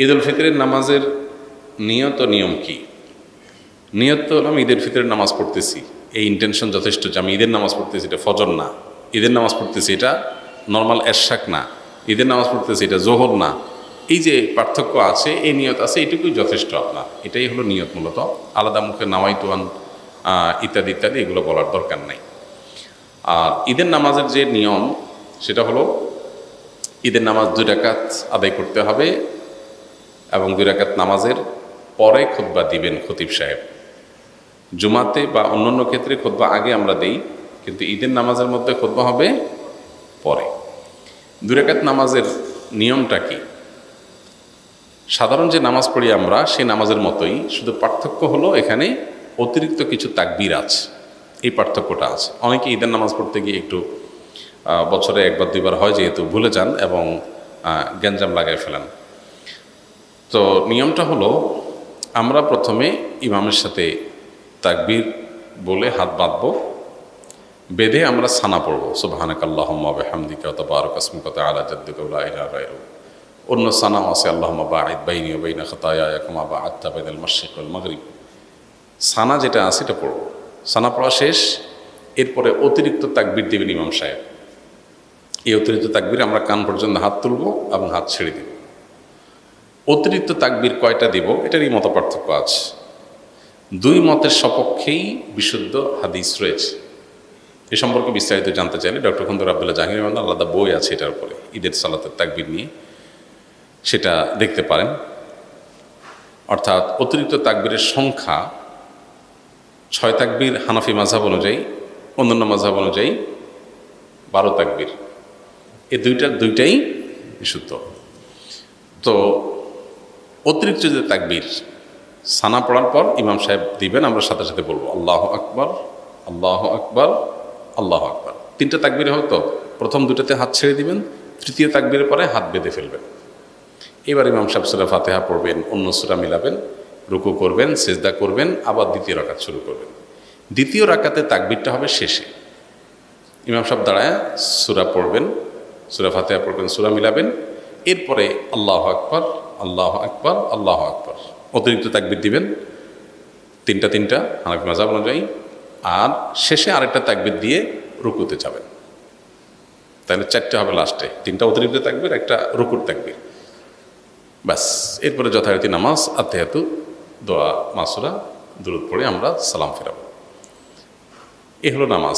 ঈদ উল ফিতরের নামাজের নিয়ত ও নিয়ম কি? নিয়ত তো হলাম ঈদের ফিতরের নামাজ পড়তেছি, এই ইন্টেনশন যথেষ্ট যে আমি ঈদের নামাজ পড়তেছি, এটা ফজর না। ঈদের নামাজ পড়তেছি, এটা নর্মাল এরশাক না। ঈদের নামাজ পড়তেছি, এটা জোহর না। এই যে পার্থক্য আছে, এই নিয়ত আছে, এটুকুই যথেষ্ট আপনার। এটাই হলো নিয়ত। মূলত আলাদা মুখে নাওয়াইতুয়ান ইত্যাদি ইত্যাদি এগুলো বলার দরকার নাই। আর ঈদের নামাজের যে নিয়ম, সেটা হলো ঈদের নামাজ 2 রাকাত আদায় করতে হবে এবং 2 রাকাত নামাজের পরে খুতবা দিবেন খতিব সাহেব। জুমাতে বা অন্যান্য ক্ষেত্রে খুতবা আগে আমরা দেই, কিন্তু ঈদের নামাজের মধ্যে খুতবা হবে পরে। 2 রাকাত নামাজের নিয়মটা কি? সাধারণ যে নামাজ পড়ি আমরা সেই নামাজের মতোই, শুধু পার্থক্য হলো এখানে অতিরিক্ত কিছু তাকবীর আছে, এই পার্থক্যটা আছে। অনেকে ঈদের নামাজ পড়তে গিয়ে একটু বছরে 1 বার 2 বার হয় যেহেতু ভুলে যান এবং গ্যাঞ্জাম লাগায় ফেলেন। তো নিয়মটা হলো, আমরা প্রথমে ইমামের সাথে তাকবীর বলে হাত বাঁধব, বেঁধে আমরা সানা পড়ব, সুবহানাকাল্লাহুম্মা ওয়া বিহামদিকা ওয়া তাবারাকা ইসমুকা ওয়া তাআলা জাদ্দুকা ওয়া লা ইলাহা গায়রুক। অন্য সানাও আছে, আল্লাহুম্মা বাঈদ বাইনি ওয়া বাইনা খাতায়ায়া কামা বা'আদতা বাইনাল মাশরিক ওয়াল মাগরিব। সানা যেটা আছে এটা পড়ব। সানা পড়া শেষ, এরপরে অতিরিক্ত তাকবীর দেবেন ইমাম সাহেব। এই অতিরিক্ত তাকবীর আমরা কান পর্যন্ত হাত তুলব এবং হাত ছেড়ে দেব। অতিরিক্ত তাকবীর কয়টা দিব এটারই মত পার্থক্য আছে। 2 মতের সপক্ষেই বিশুদ্ধ হাদিস রয়েছে। এ সম্পর্কে বিস্তারিত জানতে চাইলে ডক্টর খন্দকার আব্দুল্লাহ জাহাঙ্গীর রহমানের আলাদা বই আছে এটার উপরে, ঈদের সালাতের তাকবীর নিয়ে, সেটা দেখতে পারেন। অর্থাৎ অতিরিক্ত তাকবীরের সংখ্যা 6 তাকবীর হানাফি মাযহাব অনুযায়ী, অন্যান্য মাযহাব অনুযায়ী 12 তাকবীর। এই দুইটাই বিশুদ্ধ। তো অতিরিক্ত যে তাকবীর সানা পড়ার পর ইমাম সাহেব দিবেন, আমরা সাথে সাথে বলবো আল্লাহু আকবার, আল্লাহু আকবার, আল্লাহু আকবার। 3টা তাকবীর হয়তো প্রথম 2টাতে হাত ছেড়ে দিবেন, 3য় তাকবীরের পরে হাত বেঁধে ফেলবেন। এবার ইমাম সাহেব সূরা ফাতিহা পড়বেন, অন্য সূরা মিলাবেন, রুকু করবেন, সিজদা করবেন, আবার 2য় রাকাত শুরু করবেন। 2য় রাকাতে তাকবীরটা হবে শেষে। ইমাম সাহেব দাঁড়ায় সূরা পড়বেন, সূরা ফাতিহা পড়বেন, সূরা মিলাবেন, এরপরে আল্লাহু আকবার, আল্লাহু আকবার, আল্লাহু আকবার, অতিরিক্ত তাকবীর দিবেন 3টা হানাফি মাযহাব অনুযায়ী, আর শেষে আরেকটা তাকবীর দিয়ে রুকুতে যাবেন। তাহলে 4টে হবে লাস্টে, 3টা অতিরিক্ত তাকবীর, একটা রুকুর তাকবীর, ব্যাস। এরপরে যথারীতি নামাজ, আত্তাহিয়াতু, দোয়া, মাসুরা, দুরূদ পড়ে আমরা সালাম ফেরাবো। এ হলো নামাজ।